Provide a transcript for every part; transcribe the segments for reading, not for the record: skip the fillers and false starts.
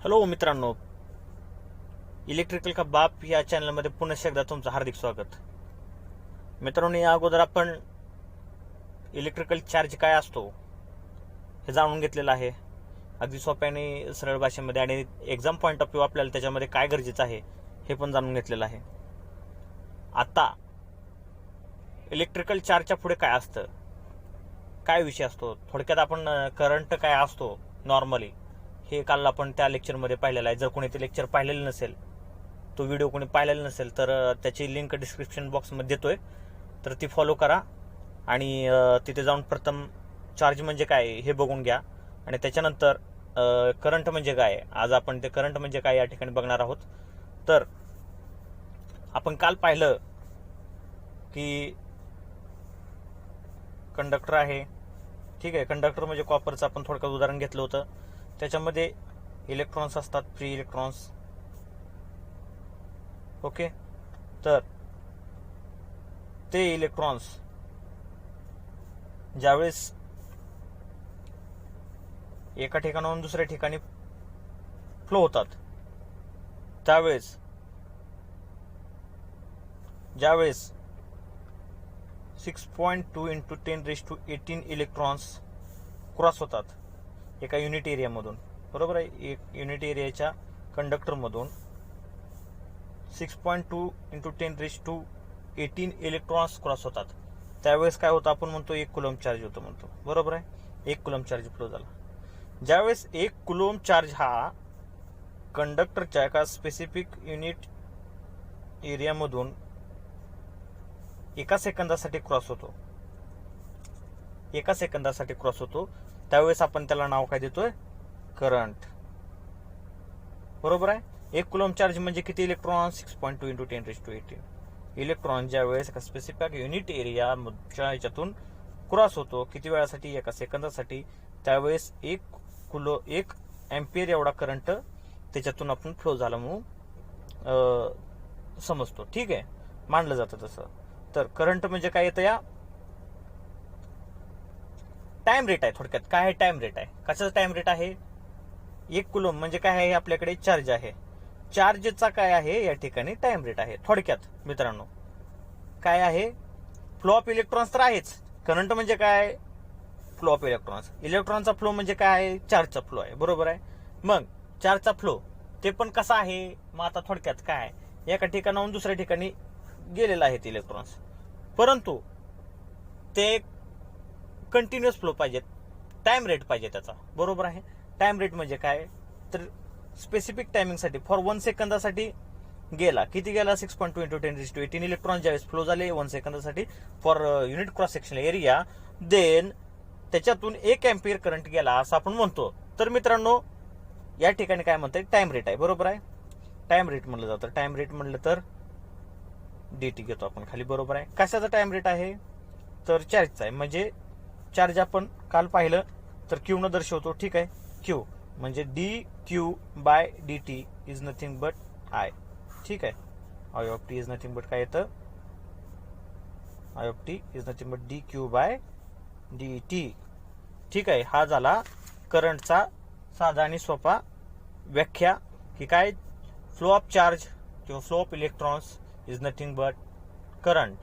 Hello मित्रांनो, electrical का बाप या चॅनलमध्ये पुन्हा एकदा तुमचं हार्दिक स्वागत. मित्रांनो, या अगोदर आपण इलेक्ट्रिकल चार्ज काय असतो हे जाणून घेतलेलं आहे अगदी सोप्याने सरळ भाषेमध्ये, आणि एक्झाम पॉईंट ऑफ व्ह्यू आपल्याला त्याच्यामध्ये काय गरजेचं आहे हे पण जाणून घेतलेलं आहे. आता इलेक्ट्रिकल चार्जच्या पुढे काय असतं, काय विषय असतो, थोडक्यात आपण करंट काय असतो नॉर्मली हे काल आपण त्या लेक्चरमध्ये पाहिलेलं आहे. जर कोणी ते लेक्चर पाहिलेलं नसेल, तो व्हिडिओ कोणी पाहिलेला नसेल, तर त्याची लिंक डिस्क्रिप्शन बॉक्समध्ये देतोय, तर ती फॉलो करा आणि तिथे जाऊन प्रथम चार्ज म्हणजे काय हे बघून घ्या. आणि त्याच्यानंतर करंट म्हणजे काय, आज आपण ते करंट म्हणजे काय या ठिकाणी बघणार आहोत. तर आपण काल पाहिलं की कंडक्टर आहे, ठीक आहे. कंडक्टर म्हणजे कॉपरचं आपण थोडक्यात उदाहरण घेतलं होतं. त्याच्यामध्ये इलेक्ट्रॉन्स असतात, फ्री इलेक्ट्रॉन्स. ओके, तर ते इलेक्ट्रॉन्स ज्यावेळेस एका ठिकाणाहून दुसऱ्या ठिकाणी फ्लो होतात, ज्यावेळेस 6.2 × 10⁻18 इलेक्ट्रॉन्स क्रॉस होतात एका युनिट एरियामधून, बरोबर आहे. एक युनिट एरियाच्या कंडक्टरमधून 6.2 × 10⁻18 इलेक्ट्रॉन्स क्रॉस होतात, त्यावेळेस काय होतं, आपण म्हणतो 1 कुलम चार्ज होतो म्हणतो, बरोबर आहे. 1 कुलम चार्ज फ्लो झाला. ज्यावेळेस 1 कुलम चार्ज हा कंडक्टरच्या एका स्पेसिफिक युनिट एरियामधून एका सेकंदासाठी क्रॉस होतो, त्यावेळेस आपण त्याला नाव काय देतोय, करंट, बरोबर आहे. 1 कुलम चार्ज म्हणजे किती इलेक्ट्रॉन, 6.2 × 10⁻18 इलेक्ट्रॉन ज्यावेळेस एका स्पेसिफिक युनिट एरियाच्या ह्याच्यातून क्रॉस होतो, किती वेळासाठी, एका सेकंदासाठी, त्यावेळेस 1 अँपियर एवढा करंट त्याच्यातून आपण फ्लो झाला म्हणून समजतो, ठीक आहे, मानलं जातं तसं. तर करंट म्हणजे काय येतं, या टाइम रेट आहे. थोडक्यात काय आहे, टाइम रेट आहे. कशाचा टाइम रेट आहे, 1 कुलम म्हणजे काय आहे, आपल्याकडे चार्ज आहे, चार्जचा काय आहे या ठिकाणी टाइम रेट आहे. थोडक्यात मित्रांनो काय आहे, फ्लो ऑफ इलेक्ट्रॉन्स तर आहेच. करंट म्हणजे काय, फ्लो ऑफ इलेक्ट्रॉन्स. इलेक्ट्रॉनचा फ्लो म्हणजे काय आहे, चार्जचा फ्लो आहे, बरोबर आहे. मग चार्जचा फ्लो ते पण कसा आहे, मग आता थोडक्यात काय, एका ठिकाणाहून दुसऱ्या ठिकाणी गेलेला आहेत इलेक्ट्रॉन्स, परंतु ते कंटिन्युअस फ्लो पाहिजेत, टाइम रेट पाहिजे त्याचा, बरोबर आहे. टाइम रेट म्हणजे काय, तर स्पेसिफिक टायमिंगसाठी फॉर 1 सेकंदासाठी गेला, किती गेला, 6.2 × 10⁻18 इलेक्ट्रॉन ज्यावेळेस फ्लो झाले 1 सेकंदासाठी for unit cross section area, then त्याच्यातून 1 अँपियर करंट गेला असं आपण म्हणतो. तर मित्रांनो या ठिकाणी काय म्हणतात, टाइम रेट आहे, बरोबर आहे. टाइम रेट म्हणलं जातं. टाइम रेट म्हणलं तर dt घेतो आपण खाली, बरोबर आहे. कशाचा टाइम रेट आहे, तर चार्जचा आहे. म्हणजे चार्ज आपण काल पाहिलं तर Q न दर्शवतो, ठीक आहे. Q म्हणजे dQ/dt is nothing but I, ठीक आहे. I of t is nothing but काय येतं, I of t is nothing but dQ/dt, ठीक आहे. हा झाला करंटचा साधा आणि सोपा व्याख्या, की काय, फ्लो ऑफ चार्ज किंवा flow of electrons is nothing but current.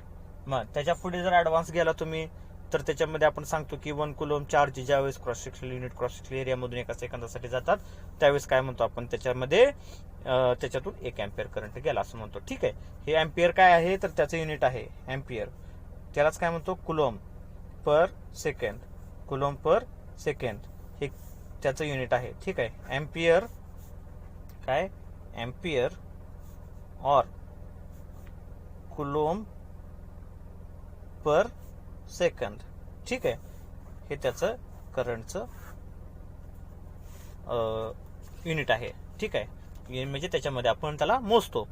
मग त्याच्या पुढे जर ऍडव्हान्स गेला तुम्ही, तर त्याच्यामध्ये आपण सांगतो की 1 कुलम चार्ज ज्यावेळेस cross sectional unit cross sectional एरियामधून एका सेकंदासाठी जातात, त्यावेळेस काय म्हणतो आपण, त्याच्यातून 1 अँपियर करंट गेला असं म्हणतो, ठीक आहे. हे अँपियर काय आहे, तर त्याचं युनिट आहे अँपियर, त्यालाच काय म्हणतो, coulomb per second. Coulomb per second हे त्याचं युनिट आहे, ठीक आहे. अँपियर काय, अँपियर और कुलम पर सेकंद, ठीक आहे. हे त्याचं करंटचं युनिट आहे, ठीक आहे. म्हणजे त्याच्यामध्ये आपण त्याला मोजतो,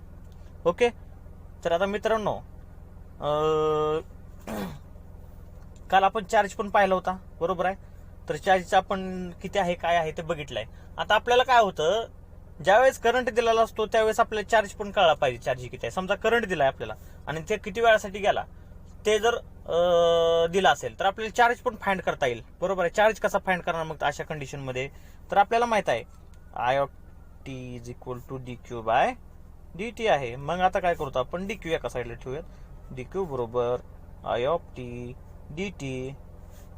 ओके. तर आता मित्रांनो काल आपण चार्ज पण पाहिला होता, बरोबर आहे. तर चार्जचा आपण किती आहे, काय आहे ते बघितलंय. आता आपल्याला काय होतं, ज्यावेळेस करंट दिलेला असतो त्यावेळेस आपल्याला चार्ज पण कळला पाहिजे, चार्ज किती आहे. समजा करंट दिलाय आपल्याला आणि ते किती वेळासाठी गेला ते जर दिला असेल, तर आपल्याला चार्ज पण फाइंड करता येईल, बरोबर आहे. चार्ज कसा फाइंड करणार मग अशा कंडिशन मध्ये, तर आपल्याला माहित आहे I of T is equal to D Q by D T आहे. मग आता काय करतो आपण, डी क्यू एका साईडला ठेवूयात. डी क्यू बरोबर I of T D T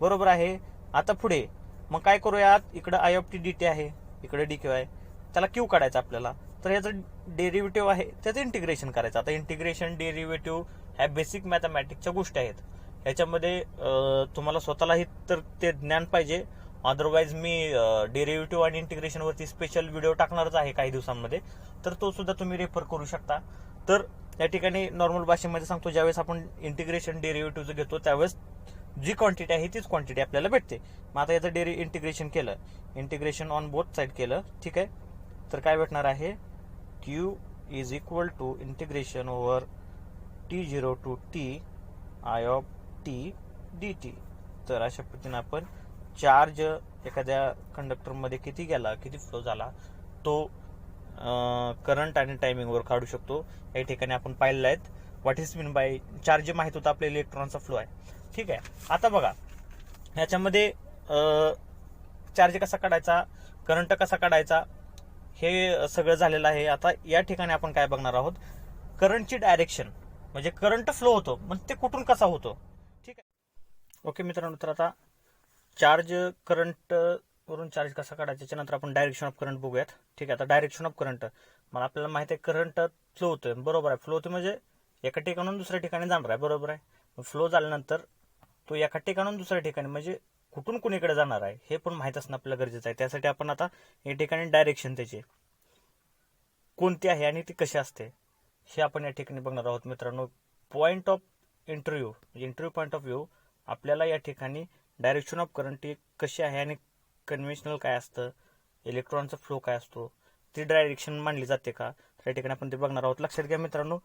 बरोबर आहे. आता पुढे मग काय करूयात, इकडे I of T D T आहे, इकडे डी क्यू आहे, त्याला क्यू काढायचा आपल्याला. तर याचं डेरिव्हेटिव्ह आहे त्याचं इंटिग्रेशन करायचं. आता इंटिग्रेशन डेरिव्हेटिव्ह ह्या बेसिक मॅथमॅटिक्सच्या गोष्टी आहेत. ह्याच्यामध्ये तुम्हाला स्वतःलाही तर ते ज्ञान पाहिजे. अदरवाईज मी डेरिव्हेटिव्ह आणि इंटिग्रेशन वरती स्पेशल व्हिडिओ टाकणारच आहे काही दिवसांमध्ये, तर तो सुद्धा तुम्ही रेफर करू शकता. तर या ठिकाणी नॉर्मल भाषेमध्ये सांगतो, ज्यावेळेस आपण इंटिग्रेशन डेरिव्हेटिव्ह घेतो त्यावेळेस जी क्वांटिटी आहे तीच क्वांटिटी आपल्याला भेटते. मग आता याचं इंटिग्रेशन केलं, इंटिग्रेशन ऑन बोथ साईड केलं, ठीक आहे. तर काय भेटणार आहे, Q is equal to integration over T0 to T I of T D T. तर अशा पद्धतीने आपण चार्ज एखाद्या कंडक्टरमध्ये किती गेला, किती फ्लो झाला, तो करंट आणि टायमिंगवर काढू शकतो. या ठिकाणी आपण पाहिलेलं आहेत what is mean by charge माहित होता आपल्या इलेक्ट्रॉनचा फ्लो आहे, ठीक आहे. आता बघा ह्याच्यामध्ये चार्ज कसा काढायचा, करंट कसा काढायचा, हे सगळं झालेलं आहे. आता या ठिकाणी आपण काय बघणार आहोत, करंटची डायरेक्शन, म्हणजे करंट फ्लो होतो मग ते कुठून कसा होतो, ठीक आहे. ओके मित्रांनो, तर आता चार्ज करंट वरून चार्ज कसा काढायचा, त्याच्यानंतर आपण डायरेक्शन ऑफ करंट बघूयात, ठीक आहे. आता डायरेक्शन ऑफ करंट, मला आपल्याला माहिती आहे करंट फ्लो होतोय, बरोबर आहे. फ्लो होतोय म्हणजे एका ठिकाणून दुसऱ्या ठिकाणी जाणार आहे, बरोबर आहे. फ्लो झाल्यानंतर तो एका ठिकाणून दुसऱ्या ठिकाणी म्हणजे कुठून कुणीकडे जाणार आहे हे पण माहित असणं आपल्याला गरजेचं आहे. त्यासाठी आपण आता या ठिकाणी डायरेक्शन त्याची कोणती आहे आणि ती कशी असते हे आपण या ठिकाणी बघणार आहोत मित्रांनो. Point of interview, interview point of view, आपल्याला या ठिकाणी डायरेक्शन ऑफ करंट कशी आहे आणि कन्व्हेन्शनल काय असतं, इलेक्ट्रॉनचा फ्लो काय असतो, ती डायरेक्शन मानली जाते का, त्या ठिकाणी आपण ते बघणार आहोत. लक्षात घ्या मित्रांनो,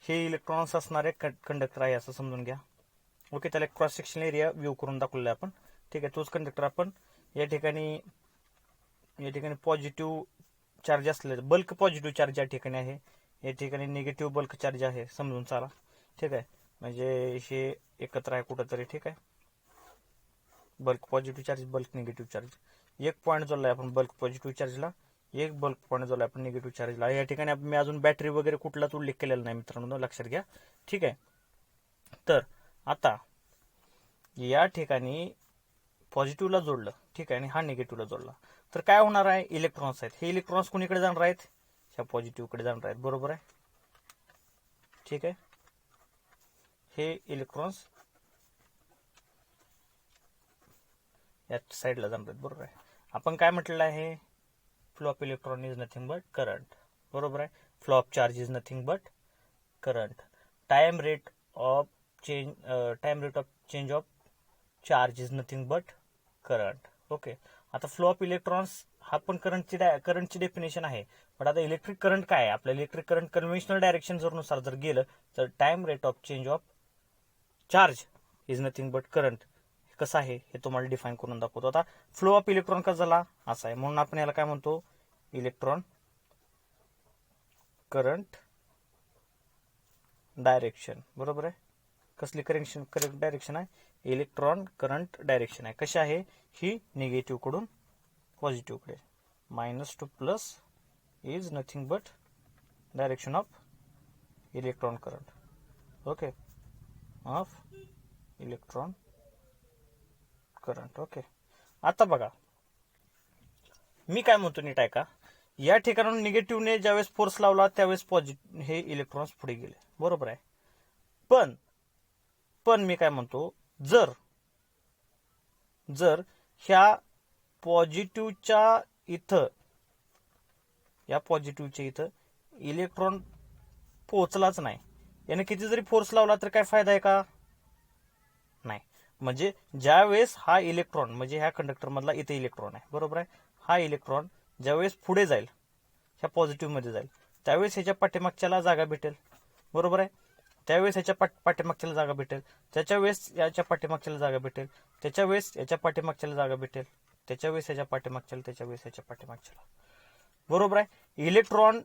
हे इलेक्ट्रॉन्स असणारे कंडक्टर आहे असं समजून घ्या. ओके, त्याला क्रॉस सेक्शन एरिया व्ह्यू करून दाखवलेला आहे आपण, ठीक आहे. तोच कंडक्टर आपण या ठिकाणी पॉझिटिव्ह चार्ज असलेलं बल्क पॉझिटिव्ह चार्ज या ठिकाणी आहे, या ठिकाणी निगेटिव्ह बल्क चार्ज आहे, समजून चाला, ठीक आहे. म्हणजे हे एकत्र आहे कुठंतरी, ठीक आहे. Bulk positive charge, bulk negative charge, एक पॉईंट जोडलाय आपण बल्क पॉझिटिव्ह चार्जला, एक बल्क पॉईंट जोडलाय आपण निगेटिव्ह चार्जला. या ठिकाणी मी अजून बॅटरी वगैरे कुठलाच उल्लेख केलेला नाही मित्रांनो, लक्षात घ्या, ठीक आहे. तर आता या ठिकाणी पॉझिटिव्हला जोडलं, ठीक आहे, आणि हा निगेटिव्हला जोडला, तर काय होणार आहे, इलेक्ट्रॉन्स आहेत, हे इलेक्ट्रॉन्स कुणीकडे जाणार आहेत, ह्या पॉझिटिव्हकडे जाणार आहेत, बरोबर आहे, ठीक आहे. हे इलेक्ट्रॉन्स या साईडला जाणार आहेत, बरोबर आहे. आपण काय म्हटलेलं आहे, flow of electron is nothing but current, बरोबर आहे. Flow of charge is nothing but current. Time rate of change of charge is nothing but current. Okay, आता फ्लो ऑफ इलेक्ट्रॉन्स हा पण करंटची डेफिनेशन आहे. पण आता इलेक्ट्रिक करंट काय आहे, आपल्या इलेक्ट्रिक करंट कन्व्हेन्शनल डायरेक्शन नुसार जर गेलं तर time rate of change of charge is nothing but current. कसं आहे हे तुम्हाला डिफाईन करून दाखवतो. आता फ्लो ऑफ इलेक्ट्रॉन कसा झाला, असा आहे, म्हणून आपण याला काय म्हणतो, इलेक्ट्रॉन करंट डायरेक्शन, बरोबर आहे. कसली करेक्ट डायरेक्शन आहे, इलेक्ट्रॉन करंट डायरेक्शन आहे. कशी आहे ही, निगेटिव्ह कडून पॉझिटिव्ह कडे, minus two plus is nothing but direction of electron current. Okay, of electron current. Okay, आता बघा मी काय म्हणतो नीट ऐका, या ठिकाणाहून निगेटिव्हने ज्यावेळेस फोर्स लावला त्यावेळेस पॉझिटिव्ह हे इलेक्ट्रॉन्स पुढे गेले, बरोबर आहे. पण मी काय म्हणतो, जर ह्या पॉझिटिव्हच्या इथं, या पॉझिटिव्हच्या इथं इलेक्ट्रॉन पोहोचलाच नाही, याने किती जरी फोर्स लावला तर काय फायदा आहे का, नाही. म्हणजे ज्या वेळेस हा इलेक्ट्रॉन, म्हणजे ह्या कंडक्टर मधला इथे इलेक्ट्रॉन आहे, बरोबर आहे, हा इलेक्ट्रॉन ज्यावेळेस पुढे जाईल, ह्या पॉझिटिव्ह मध्ये जाईल, त्यावेळेस ह्याच्या पाठीमागच्याला जागा भेटेल, बरोबर आहे. त्यावेळेस ह्याच्या पाठीमागच्याला जागा भेटेल, त्याच्या वेळेस याच्या पाठीमागच्याला जागा भेटेल, त्याच्या वेळेस याच्या पाठीमागच्याला जागा भेटेल, त्याच्या वेळेस याच्या पाठीमागच्याला, त्याच्या वेळेस याच्या पाठीमागच्याला, बरोबर आहे. इलेक्ट्रॉन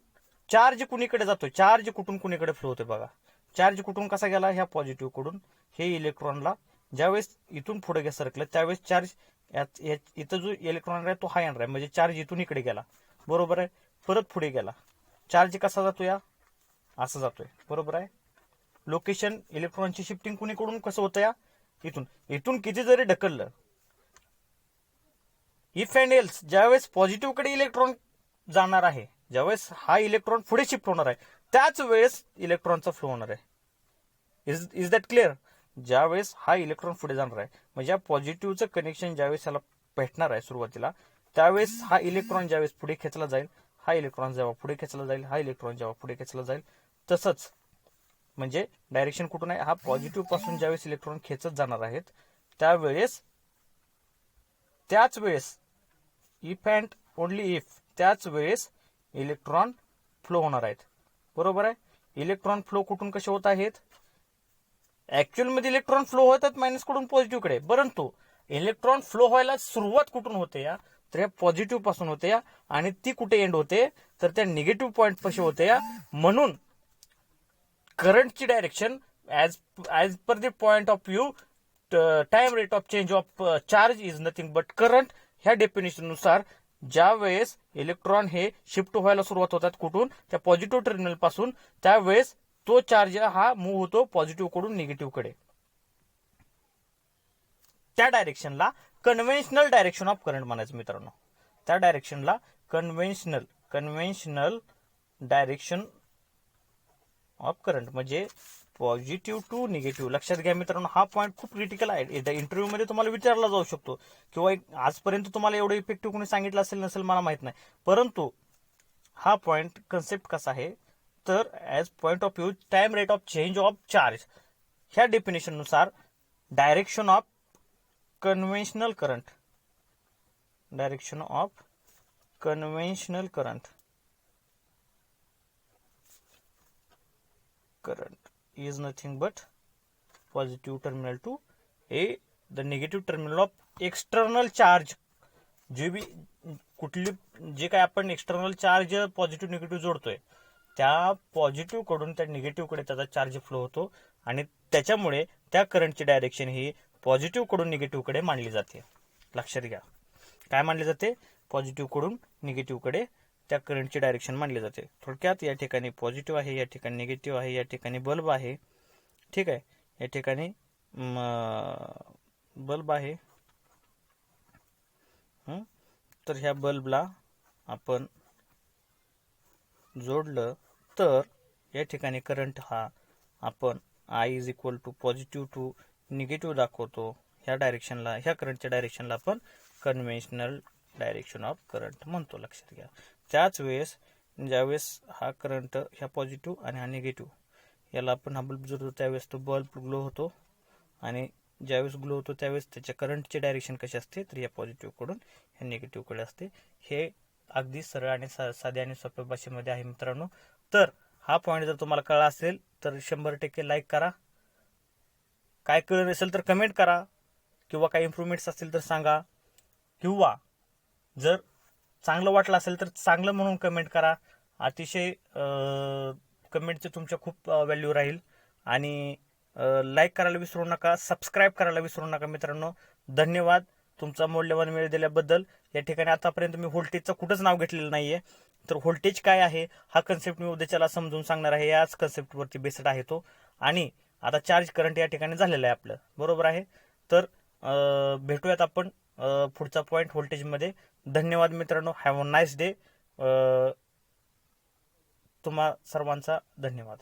चार्ज कुणीकडे जातो, चार्ज कुठून कुणीकडे फ्लो होते बघा. चार्ज कुठून कसा गेला, ह्या पॉझिटिव्ह कडून हे इलेक्ट्रॉनला ज्यावेळेस इथून पुढे सरकलं त्यावेळेस चार्ज इथं जो इलेक्ट्रॉन आहे तो हा येणार आहे, म्हणजे चार्ज इथून इकडे गेला, बरोबर आहे. परत पुढे गेला, चार्ज कसा जातो या असं जातोय, बरोबर आहे. लोकेशन इलेक्ट्रॉनची शिफ्टिंग कुणीकडून कसं होतं या इथून, इथून किती जरी ढकललं, इफ अँड एल्स ज्यावेळेस पॉझिटिव्ह कडे इलेक्ट्रॉन जाणार आहे, ज्यावेळेस हा इलेक्ट्रॉन पुढे शिफ्ट होणार आहे, त्याच वेळेस इलेक्ट्रॉनचा फ्लो होणार आहे. Is that clear? ज्यावेळेस हा इलेक्ट्रॉन पुढे जाणार आहे, म्हणजे या पॉझिटिव्हचं कनेक्शन ज्यावेळेस याला भेटणार आहे सुरुवातीला, त्यावेळेस हा इलेक्ट्रॉन ज्यावेळेस पुढे खेचला जाईल, हा इलेक्ट्रॉन जेव्हा पुढे खेचला जाईल, हा इलेक्ट्रॉन जेव्हा पुढे खेचला जाईल, तसंच म्हणजे डायरेक्शन कुठून आहे, हा पॉझिटिव्ह पासून ज्यावेळेस इलेक्ट्रॉन खेचत जाणार आहेत, त्याच वेळेस इफ अँड ओनली इफ त्याच वेळेस इलेक्ट्रॉन फ्लो होणार आहेत, बरोबर आहे. इलेक्ट्रॉन फ्लो कुठून कसे होत आहेत, ऍक्च्युअल मध्ये इलेक्ट्रॉन फ्लो होतात मायनस कडून पॉझिटिव्ह कडे, परंतु इलेक्ट्रॉन फ्लो व्हायला सुरुवात कुठून होते या, तर या पॉझिटिव्ह पासून होते या, आणि ती कुठे एंड होते, तर त्या निगेटिव्ह पॉइंट पाशी होते या. म्हणून करंटची direction as per the point of view time rate of change of charge is nothing but current. ह्या डेफिनेशन नुसार ज्या वेळेस इलेक्ट्रॉन हे शिफ्ट व्हायला सुरुवात होतात कुठून, त्या पॉझिटिव्ह टर्मिनल पासून, त्यावेळेस तो चार्ज हा मूव्ह होतो पॉझिटिव्ह कडून निगेटिव्ह कडे. त्या डायरेक्शनला कन्व्हेन्शनल डायरेक्शन ऑफ करंट म्हणायचं मित्रांनो. त्या डायरेक्शनला कन्व्हेन्शनल डायरेक्शन ऑफ करंट म्हणजे पॉझिटिव्ह टू निगेटिव्ह. लक्षात घ्या मित्रांनो, हा पॉईंट खूप क्रिटिकल आहे. इंटरव्ह्यू मध्ये तुम्हाला विचारला जाऊ शकतो, किंवा आजपर्यंत तुम्हाला एवढं इफेक्टिव्ह कोणी सांगितलं असेल नसेल मला माहित नाही, परंतु हा पॉईंट कन्सेप्ट कसा आहे, तर as point of view time rate of change of charge, ह्या डेफिनेशन नुसार direction of conventional current, direction of conventional current is nothing but positive terminal to the negative terminal of external charge. जे बी कुठली जे काय आपण external charge positive negative जोडतोय, त्या positive कडून त्या निगेटिव्ह कडे त्याचा चार्ज फ्लो होतो, आणि त्याच्यामुळे त्या करंटची डायरेक्शन ही पॉझिटिव्ह कडून निगेटिव्ह कडे मांडली जाते. लक्षात घ्या, काय मानले जाते, पॉझिटिव्ह कडून निगेटिव्ह कडे त्या करंटची डायरेक्शन मानली जाते. थोडक्यात या ठिकाणी पॉझिटिव्ह आहे, या ठिकाणी निगेटिव्ह आहे, या ठिकाणी बल्ब आहे, ठीक आहे, या ठिकाणी बल्ब आहे. तर ह्या बल्बला आपण जोडलं तर या ठिकाणी करंट हा आपण I is equal to positive to negative दाखवतो. ह्या डायरेक्शनला, ह्या करंटच्या डायरेक्शनला आपण कन्व्हेन्शनल डायरेक्शन ऑफ करंट म्हणतो. लक्षात घ्या. त्याच वेळेस ज्यावेळेस हा करंट, ह्या पॉझिटिव्ह आणि हा निगेटिव्ह याला आपण हा बल्ब जोडतो, त्यावेळेस तो बल्ब ग्लो होतो, आणि ज्यावेळेस ग्लो होतो त्यावेळेस त्याच्या करंटची डायरेक्शन कशी असते, तर या पॉझिटिव्ह कडून ह्या निगेटिव्ह कडे असते. हे अगदी सरळ आणि साध्या आणि सोप्या भाषेमध्ये आहे मित्रांनो. तर हा पॉईंट जर तुम्हाला कळला असेल तर 100% लाईक करा. काय कळलं नसेल तर कमेंट करा, किंवा काही इम्प्रूव्हमेंट्स असतील तर सांगा, किंवा जर चांगलं वाटलं असेल तर चांगलं म्हणून कमेंट करा. अतिशय कमेंटचे तुमच्या खूप व्हॅल्यू राहील. आणि लाईक करायला विसरू नका, सबस्क्राईब करायला विसरू नका मित्रांनो. धन्यवाद तुमचा मौल्यवान वेळ दिल्याबद्दल. या ठिकाणी आतापर्यंत मी व्होल्टेजचं कुठंच नाव घेतलेलं नाहीये, तर व्होल्टेज काय आहे हा कन्सेप्ट मी उद्याच्याला समजून सांगणार आहे. याच कन्सेप्टवरती बेस्ड आहे तो. आणि आता चार्ज करंट या ठिकाणी झालेलं आहे आपलं, बरोबर आहे. तर भेटूयात आपण पुढचा पॉईंट व्होल्टेजमध्ये. धन्यवाद मित्रांनो. Have a nice day. तुम्हा सर्वांचा धन्यवाद.